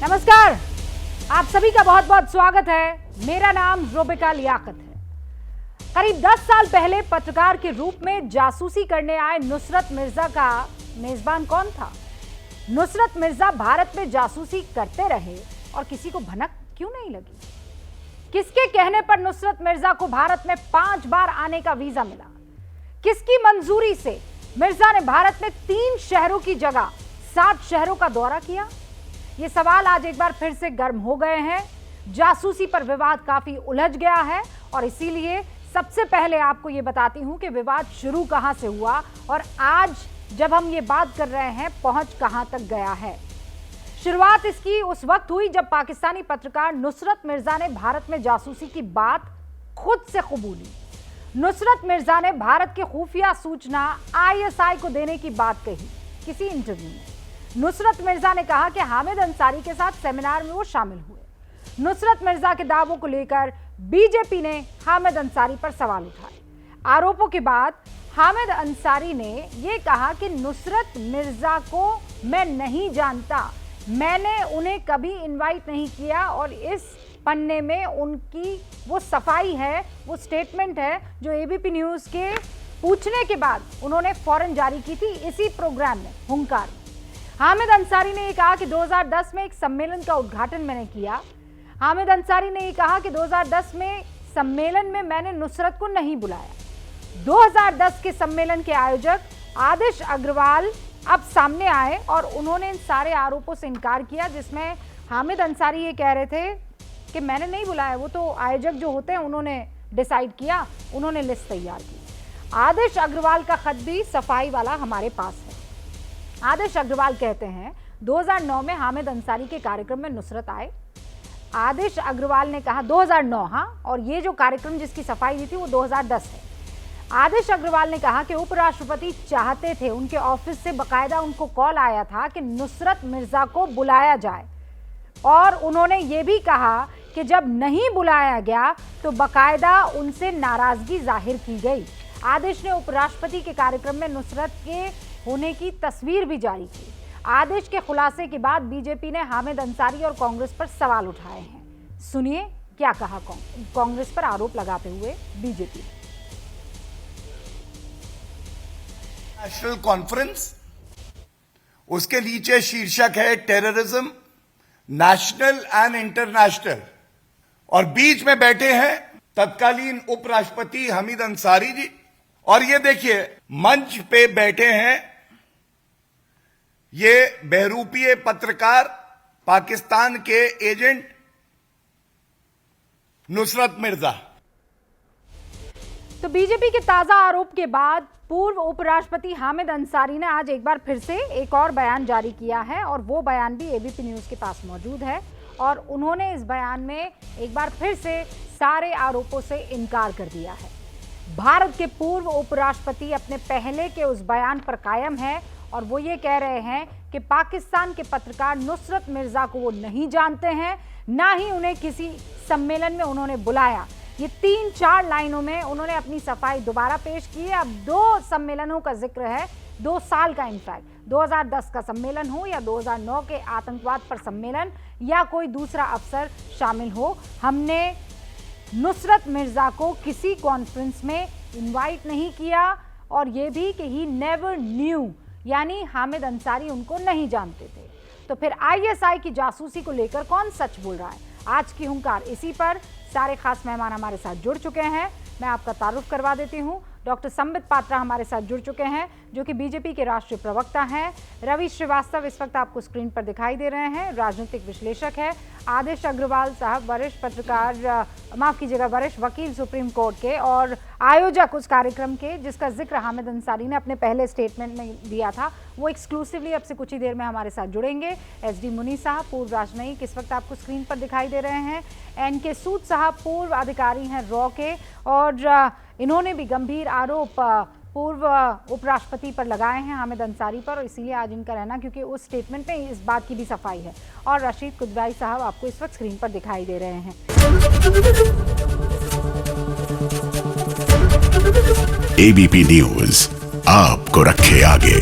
नमस्कार, आप सभी का बहुत बहुत स्वागत है। मेरा नाम रुबिका लियाकत है। करीब 10 साल पहले पत्रकार के रूप में जासूसी करने आए नुसरत मिर्जा का मेजबान कौन था? नुसरत मिर्जा भारत में जासूसी करते रहे और किसी को भनक क्यों नहीं लगी? किसके कहने पर नुसरत मिर्जा को भारत में 5 बार आने का वीजा मिला? किसकी मंजूरी से मिर्जा ने भारत में 3 शहरों की जगह 7 शहरों का दौरा किया? ये सवाल आज एक बार फिर से गर्म हो गए हैं। जासूसी पर विवाद काफी उलझ गया है और इसीलिए सबसे पहले आपको ये बताती हूं कि विवाद शुरू कहां से हुआ और आज जब हम ये बात कर रहे हैं पहुंच कहां तक गया है। शुरुआत इसकी उस वक्त हुई जब पाकिस्तानी पत्रकार नुसरत मिर्जा ने भारत में जासूसी की बात खुद से कबूली। नुसरत मिर्जा ने भारत की खुफिया सूचना ISI को देने की बात कही किसी इंटरव्यू में। नुसरत मिर्जा ने कहा कि हामिद अंसारी के साथ सेमिनार में वो शामिल हुए। नुसरत मिर्जा के दावों को लेकर बीजेपी ने हामिद अंसारी पर सवाल उठाए। आरोपों के बाद हामिद अंसारी ने ये कहा कि नुसरत मिर्जा को मैं नहीं जानता, मैंने उन्हें कभी इनवाइट नहीं किया और इस पन्ने में उनकी वो सफाई है, वो स्टेटमेंट है जो ABP न्यूज़ के पूछने के बाद उन्होंने फौरन जारी की थी इसी प्रोग्राम में हुंकार। हामिद अंसारी ने ये कहा कि 2010 में एक सम्मेलन का उद्घाटन मैंने किया। हामिद अंसारी ने ये कहा कि 2010 में सम्मेलन में मैंने नुसरत को नहीं बुलाया। 2010 के सम्मेलन के आयोजक आदिश अग्रवाल अब सामने आए और उन्होंने इन सारे आरोपों से इनकार किया, जिसमें हामिद अंसारी ये कह रहे थे कि मैंने नहीं बुलाया, वो तो आयोजक जो होते हैं उन्होंने डिसाइड किया, उन्होंने लिस्ट तैयार की। आदिश अग्रवाल का खत भी सफाई वाला हमारे पास है। आदिश अग्रवाल कहते हैं 2009 में हामिद अंसारी के कार्यक्रम में नुसरत आए। आदिश अग्रवाल ने कहा 2009, हाँ, और ये जो कार्यक्रम जिसकी सफाई दी थी वो 2010 है। आदिश अग्रवाल ने कहा कि उपराष्ट्रपति चाहते थे, उनके ऑफिस से बकायदा उनको कॉल आया था कि नुसरत मिर्जा को बुलाया जाए और उन्होंने ये भी कहा कि जब नहीं बुलाया गया तो बकायदा उनसे नाराजगी जाहिर की गई। आदिश ने उपराष्ट्रपति के कार्यक्रम में नुसरत के होने की तस्वीर भी जारी की। आदेश के खुलासे के बाद बीजेपी ने हामिद अंसारी और कांग्रेस पर सवाल उठाए हैं। सुनिए क्या कहा कांग्रेस पर आरोप लगाते हुए बीजेपी। नेशनल कॉन्फ्रेंस, उसके नीचे शीर्षक है टेररिज्म, नेशनल एंड इंटरनेशनल, और बीच में बैठे हैं तत्कालीन उपराष्ट्रपति हामिद अंसारी जी। और ये देखिए मंच पे बैठे हैं ये बहरूपीय पत्रकार, पाकिस्तान के एजेंट नुसरत मिर्जा। तो बीजेपी के ताजा आरोप के बाद पूर्व उपराष्ट्रपति हामिद अंसारी ने आज एक बार फिर से एक और बयान जारी किया है और वो बयान भी ABP न्यूज़ के पास मौजूद है और उन्होंने इस बयान में एक बार फिर से सारे आरोपों से इनकार कर दिया है। भारत के पूर्व उपराष्ट्रपति अपने पहले के उस बयान पर कायम है और वो ये कह रहे हैं कि पाकिस्तान के पत्रकार नुसरत मिर्जा को वो नहीं जानते हैं, ना ही उन्हें किसी सम्मेलन में उन्होंने बुलाया। ये 3-4 लाइनों में उन्होंने अपनी सफाई दोबारा पेश की है। अब 2 सम्मेलनों का जिक्र है, 2 साल का, इनफैक्ट 2010 का सम्मेलन हो या 2009 के आतंकवाद पर सम्मेलन या कोई दूसरा अफसर शामिल हो, हमने नुसरत मिर्जा को किसी कॉन्फ्रेंस में इनवाइट नहीं किया और ये भी कि ही नेवर न्यू, यानी हामिद अंसारी उनको नहीं जानते थे। तो फिर ISI की जासूसी को लेकर कौन सच बोल रहा है? आज की हुंकार इसी पर। सारे खास मेहमान हमारे साथ जुड़ चुके हैं। मैं आपका तारुफ करवा देती हूँ। डॉक्टर संबित पात्रा हमारे साथ जुड़ चुके हैं जो कि बीजेपी के राष्ट्रीय प्रवक्ता हैं। रवि श्रीवास्तव इस वक्त आपको स्क्रीन पर दिखाई दे रहे हैं, राजनीतिक विश्लेषक है। आदिश अग्रवाल साहब वरिष्ठ पत्रकार, माफ कीजिएगा, वरिष्ठ वकील सुप्रीम कोर्ट के और आयोजक उस कार्यक्रम के जिसका जिक्र हामिद अंसारी ने अपने पहले स्टेटमेंट में दिया था। वो एक्सक्लूसिवली अब से कुछ ही देर में हमारे साथ जुड़ेंगे। SD मुनी साहब पूर्व राजनयिक इस वक्त आपको स्क्रीन पर दिखाई दे रहे हैं। NK सूद साहब पूर्व अधिकारी हैं रॉ के और इन्होंने भी गंभीर आरोप पूर्व उपराष्ट्रपति पर लगाए हैं, हामिद अंसारी पर, और इसीलिए आज इनका रहना क्योंकि उस स्टेटमेंट में इस बात की भी सफाई है। और रशीद कुदवाई साहब आपको इस वक्त स्क्रीन पर दिखाई दे रहे हैं। ABP न्यूज़ आपको रखे आगे।